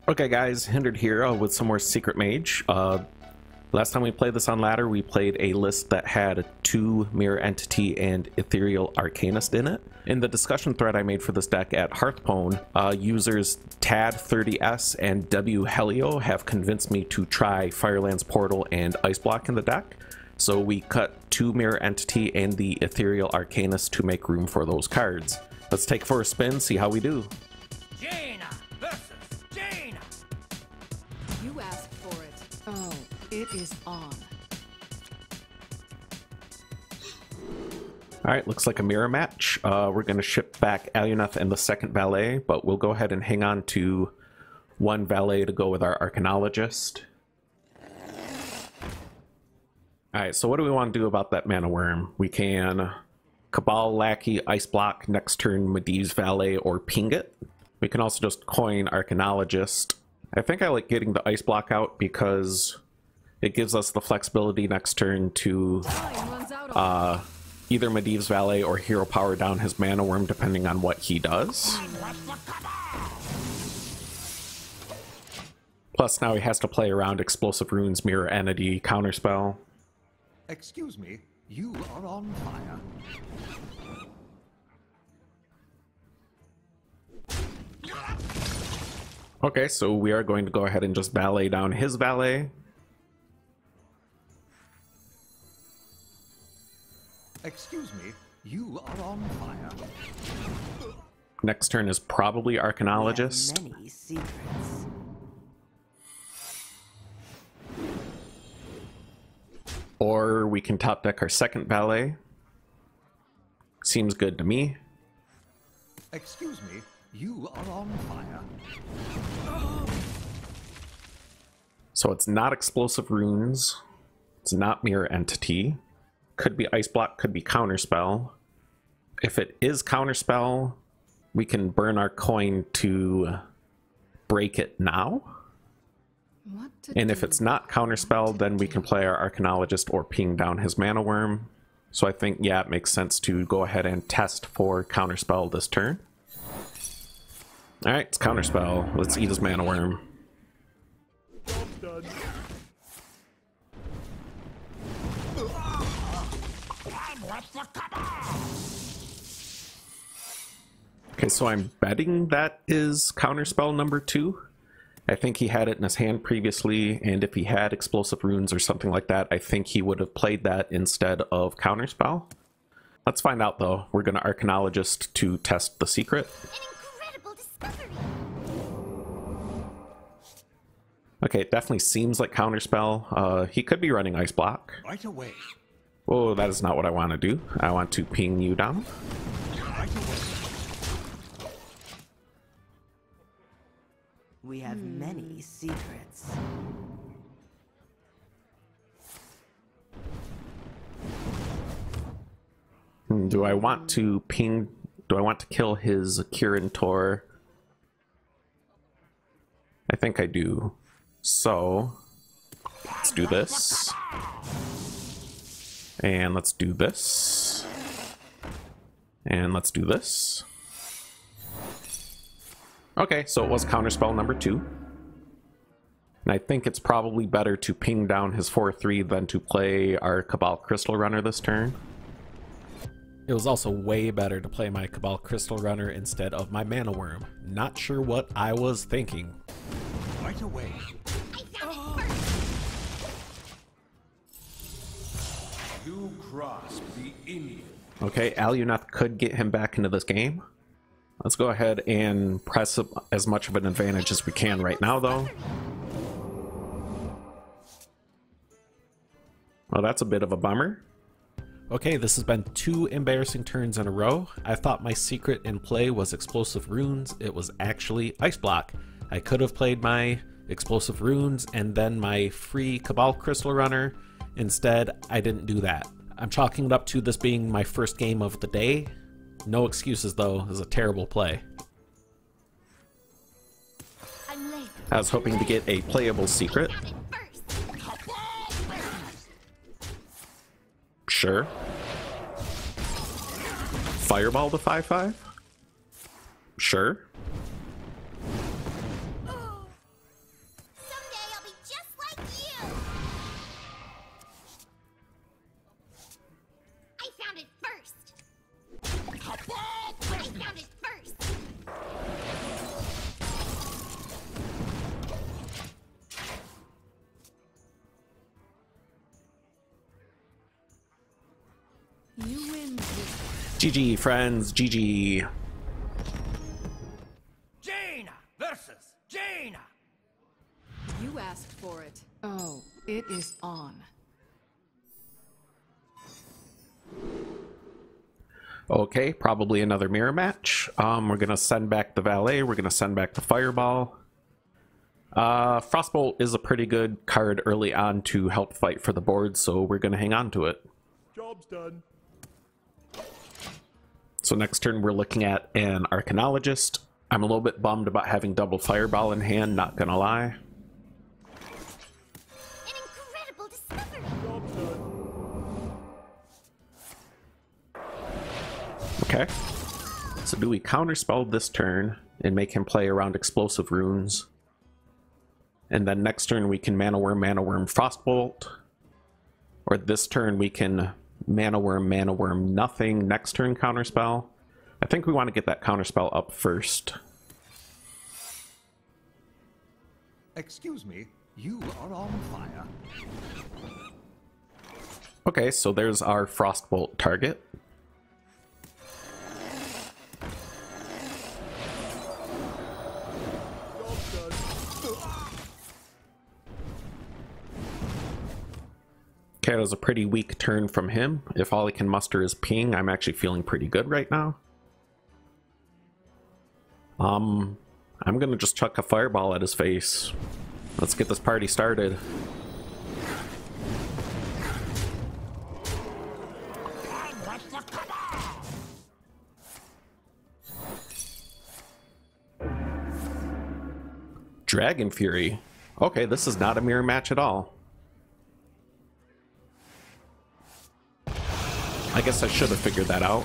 Okay guys, Hindered here with some more Secret Mage. Last time we played this on ladder, we played a list that had 2 Mirror Entity and Ethereal Arcanist in it. In the discussion thread I made for this deck at Hearthstone, users Tad30S and W Helio have convinced me to try Firelands Portal and Ice Block in the deck. So we cut 2 Mirror Entity and the Ethereal Arcanist to make room for those cards. Let's take for a spin, see how we do. You asked for it. Oh, it is on. Alright, looks like a mirror match. We're going to ship back Aluneth and the second valet, but we'll go ahead and hang on to 1 valet to go with our Arcanologist. Alright, so what do we want to do about that Mana Worm? We can Cabal, Lackey, Ice Block, next turn Medivh's Valet, or ping it. We can also just coin Arcanologist. I think I like getting the Ice Block out because it gives us the flexibility next turn to either Medivh's Valet or Hero Power down his Mana Worm depending on what he does. Plus now he has to play around Explosive Runes, Mirror Entity, Counterspell. Excuse me, you are on fire. Okay, so we are going to go ahead and just valet down his valet. Excuse me, you are on fire. Next turn is probably Arcanologist. Many secrets. Or we can top deck our second valet. Seems good to me. Excuse me, you are on fire. So it's not Explosive Runes. It's not Mirror Entity. Could be Ice Block, could be Counterspell. If it is Counterspell, we can burn our coin to break it now. And if it's not Counterspell, then we can play our Arcanologist or ping down his Mana Worm. So I think, yeah, it makes sense to go ahead and test for Counterspell this turn. Alright, it's Counterspell. Let's eat his Mana Worm. Okay, so I'm betting that is Counterspell number 2. I think he had it in his hand previously, and if he had Explosive Runes or something like that, I think he would have played that instead of Counterspell. Let's find out though. We're going to Arcanologist to test the secret. An incredible discovery. Okay, it definitely seems like Counterspell. He could be running Ice Block. Right away. Oh, that is not what I want to do. I want to ping you down. Right away. We have many secrets. Do I want to ping? Do I want to kill his Kirin Tor? I think I do. So let's do this. And let's do this. And let's do this. Okay, so it was Counterspell number 2. And I think it's probably better to ping down his 4/3 than to play our Cabal Crystal Runner this turn. It was also way better to play my Cabal Crystal Runner instead of my Mana Worm. Not sure what I was thinking. Right away. You crossed the Indian. Okay, Aluneth could get him back into this game. Let's go ahead and press as much of an advantage as we can right now, though. Well, that's a bit of a bummer. Okay, this has been 2 embarrassing turns in a row. I thought my secret in play was Explosive Runes. It was actually Ice Block. I could have played my Explosive Runes and then my free Cabal Crystal Runner. Instead, I didn't do that. I'm chalking it up to this being my first game of the day. No excuses, though. It was a terrible play. I was hoping to get a playable secret. Sure. Fireball to 5/5? Sure. found it first. I found it first. You win this. GG, friends. GG. Jaina versus Jaina. You asked for it. Oh, it is on. Okay, probably another mirror match. We're gonna send back the valet. We're gonna send back the fireball. Frostbolt is a pretty good card early on to help fight for the board, so we're gonna hang on to it. Job's done. So next turn we're looking at an Arcanologist. I'm a little bit bummed about having double fireball in hand, not gonna lie. An incredible discovery. Job's done. Okay. So do we counterspell this turn and make him play around explosive runes? And then next turn we can Mana Worm, Frostbolt. Or this turn we can Mana Worm, nothing. Next turn counterspell. I think we want to get that counterspell up first. Excuse me, you are on fire. Okay, so there's our Frostbolt target. Job's done. Okay, that was a pretty weak turn from him. If all he can muster is ping, I'm actually feeling pretty good right now. I'm gonna just chuck a fireball at his face. Let's get this party started. Dragon Fury. Okay, this is not a mirror match at all. I guess I should have figured that out.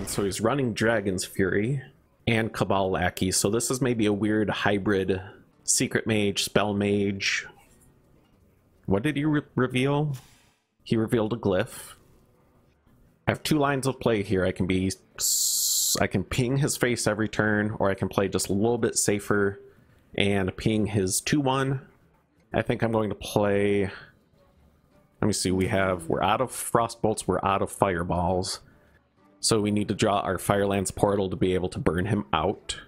So he's running Dragon's Fury and Cabal Lackey, so this is maybe a weird hybrid Secret Mage, Spell Mage. What did he reveal? He revealed a glyph. I have two lines of play here. I can ping his face every turn, or I can play just a little bit safer and ping his 2/1. I think I'm going to play... Let me see, we're out of Frostbolts, we're out of Fireballs. So we need to draw our Firelands Portal to be able to burn him out.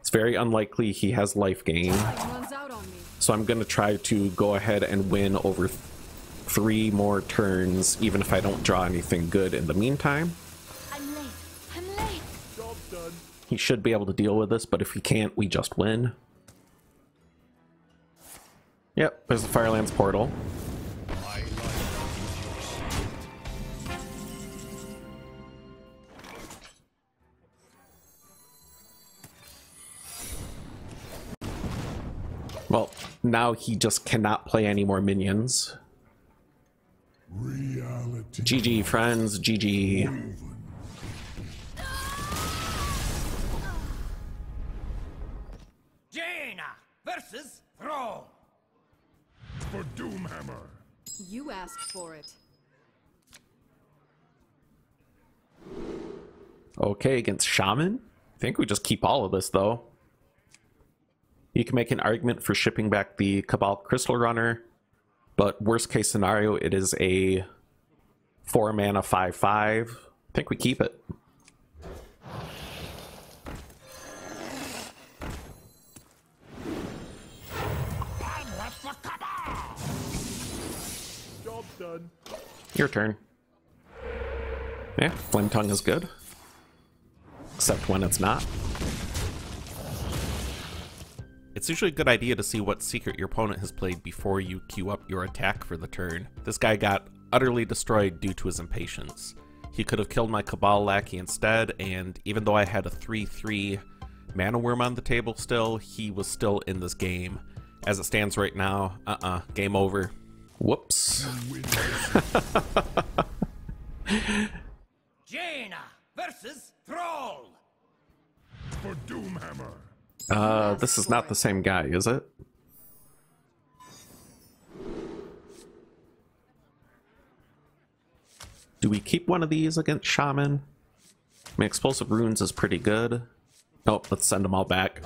It's very unlikely he has life gain. Runs out on me. So I'm going to try to go ahead and win over 3 more turns, even if I don't draw anything good in the meantime. I'm late. I'm late. Job's done. He should be able to deal with this, but if he can't, we just win. Yep, there's the Firelands Portal. Well, now he just cannot play any more minions. Reality. GG, friends. GG. Jaina versus Throne. For Doomhammer. You asked for it. Okay, against Shaman. I think we just keep all of this, though. You can make an argument for shipping back the Cabal Crystal Runner, but worst case scenario, it is a 4 mana 5/5. I think we keep it. Job's done. Your turn. Yeah, Flame Tongue is good. Except when it's not. It's usually a good idea to see what secret your opponent has played before you queue up your attack for the turn. This guy got utterly destroyed due to his impatience. He could have killed my Cabal Lackey instead, and even though I had a 3/3 Mana Worm on the table still, he was still in this game. As it stands right now, game over. Whoops. Arena versus Thrall. For Doomhammer. This is not the same guy, is it? Do we keep one of these against shaman? I mean, explosive runes is pretty good. Oh, let's send them all back.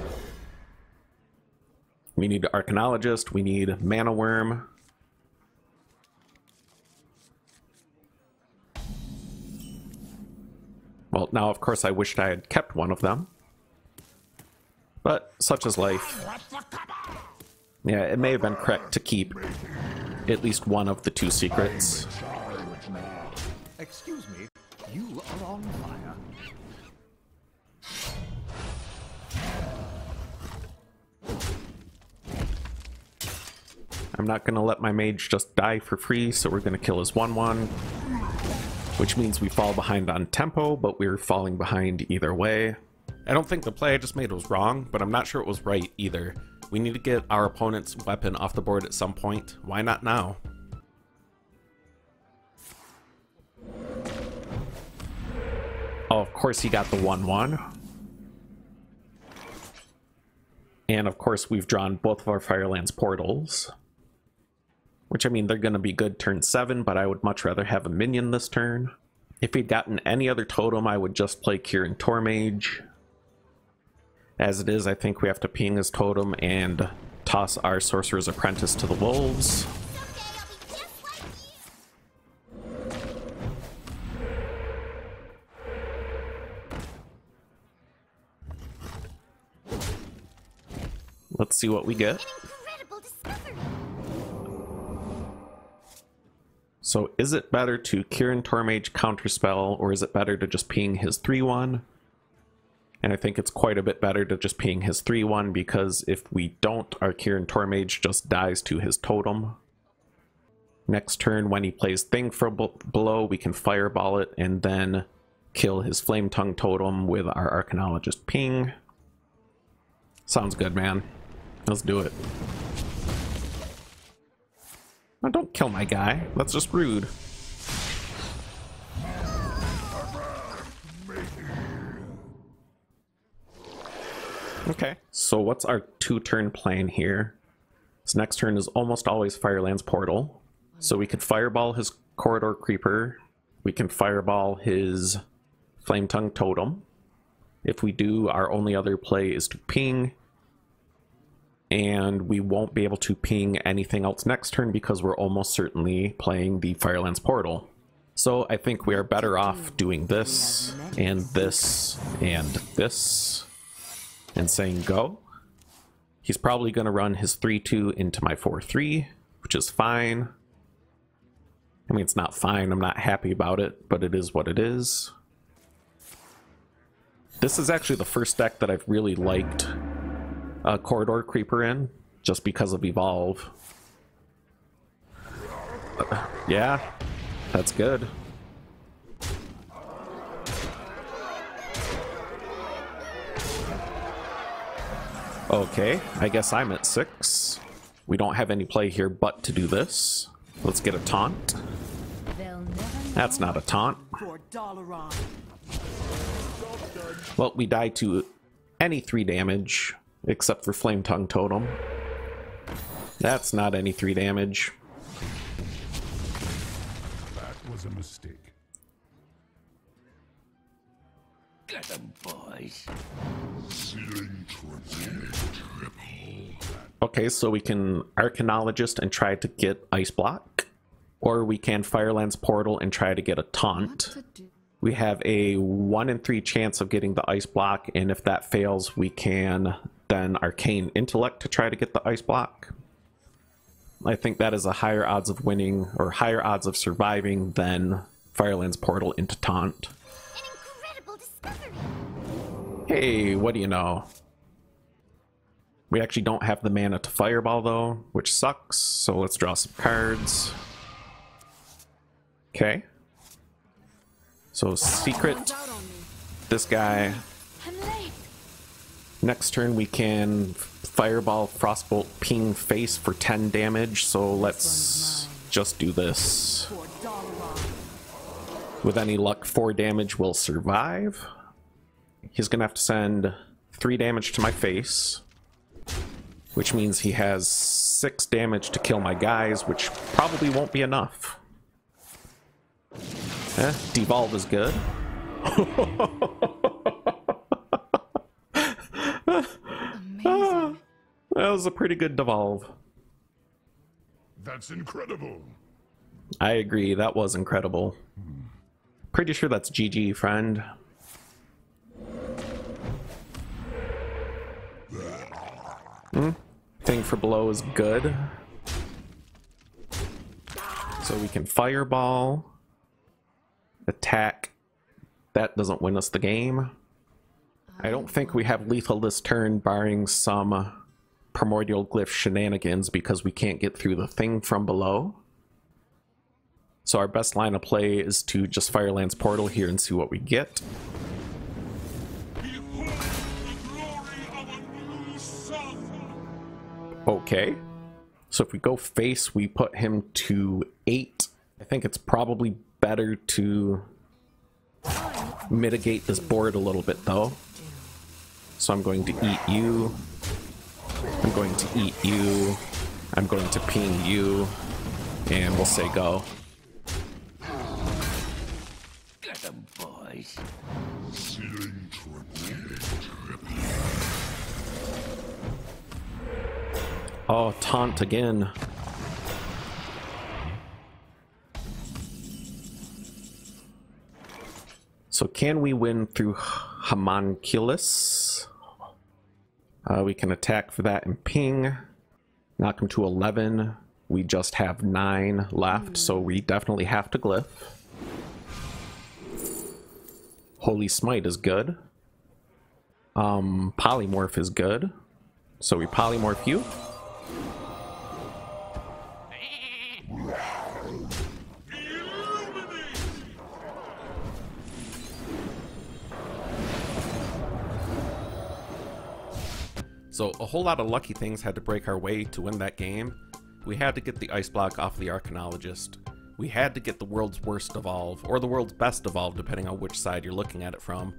We need Arcanologist, we need Mana Worm. Well, now of course I wished I had kept one of them. But such is life. Yeah, it may have been correct to keep at least one of the two secrets. Excuse me, you are on fire. I'm not gonna let my mage just die for free, so we're gonna kill his 1/1. Which means we fall behind on tempo, but we're falling behind either way. I don't think the play I just made was wrong, but I'm not sure it was right either. We need to get our opponent's weapon off the board at some point. Why not now? Oh, of course he got the 1/1. And of course we've drawn both of our Firelands Portals. Which, I mean, they're going to be good turn 7, but I would much rather have a minion this turn. If he'd gotten any other totem, I would just play Curing Tormage. As it is, I think we have to ping his totem and toss our Sorcerer's Apprentice to the wolves. Let's see what we get. So is it better to Kirin Tormage counterspell, or is it better to just ping his 3/1? And I think it's quite a bit better to just ping his 3/1, because if we don't, our Kirin Tormage just dies to his totem. Next turn, when he plays Thing from below, we can Fireball it and then kill his Flame Tongue totem with our Arcanologist ping. Sounds good, man. Let's do it. Oh, don't kill my guy. That's just rude. Okay, so what's our 2-turn plan here? This next turn is almost always Firelands Portal. So we could Fireball his Corridor Creeper. We can Fireball his Flame Tongue Totem. If we do, our only other play is to ping. And we won't be able to ping anything else next turn because we're almost certainly playing the Firelands Portal. So I think we are better off doing this, and this, and this, and saying go. He's probably going to run his 3/2 into my 4/3, which is fine. I mean, it's not fine, I'm not happy about it, but it is what it is. This is actually the first deck that I've really liked Corridor Creeper in, just because of Evolve. Yeah, that's good. Okay, I guess I'm at 6. We don't have any play here but to do this. Let's get a taunt. That's not a taunt. Well, we die to any 3 damage. Except for Flame Tongue Totem. That's not any 3 damage. That was a mistake. Get them, boys. Okay, so we can Arcanologist and try to get Ice Block. Or we can Firelands Portal and try to get a taunt. We have a 1 in 3 chance of getting the Ice Block, and if that fails, we can then Arcane Intellect to try to get the Ice Block. I think that is a higher odds of winning, or higher odds of surviving, than Firelands Portal into taunt. An incredible discovery. Hey, what do you know? We actually don't have the mana to Fireball though, which sucks, so let's draw some cards. Okay. So Secret, this guy. Next turn we can Fireball Frostbolt ping face for 10 damage, so let's just do this. With any luck, 4 damage will survive. He's gonna have to send 3 damage to my face, which means he has 6 damage to kill my guys, which probably won't be enough. Devolve is good. Amazing. That was a pretty good devolve. That's incredible. I agree, that was incredible. Pretty sure that's GG, friend. Thing for below is good. So we can fireball, attack. That doesn't win us the game. I don't think we have lethal this turn, barring some primordial glyph shenanigans, because we can't get through the thing from below. So our best line of play is to just Firelands Portal here and see what we get. Okay. So if we go face, we put him to 8. I think it's probably better to mitigate this board a little bit though. So I'm going to eat you. I'm going to eat you. I'm going to ping you. And we'll say go. Get them, boys. Oh, taunt again. So can we win through Homunculus? We can attack for that and ping. Knock him to 11. We just have 9 left, so we definitely have to glyph. Holy Smite is good. Polymorph is good. So we polymorph you. So a whole lot of lucky things had to break our way to win that game. We had to get the ice block off the Arcanologist. We had to get the world's worst evolve, or the world's best evolve, depending on which side you're looking at it from.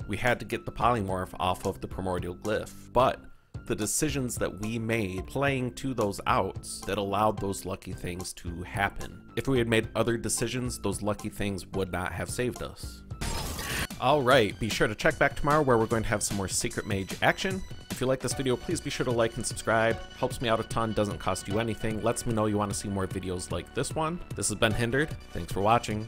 We had to get the polymorph off of the primordial glyph, but the decisions that we made playing to those outs that allowed those lucky things to happen. If we had made other decisions, those lucky things would not have saved us. Alright, be sure to check back tomorrow where we're going to have some more Secret Mage action. If you like this video, please be sure to like and subscribe. Helps me out a ton, doesn't cost you anything, lets me know you want to see more videos like this one. This has been Hindered. Thanks for watching.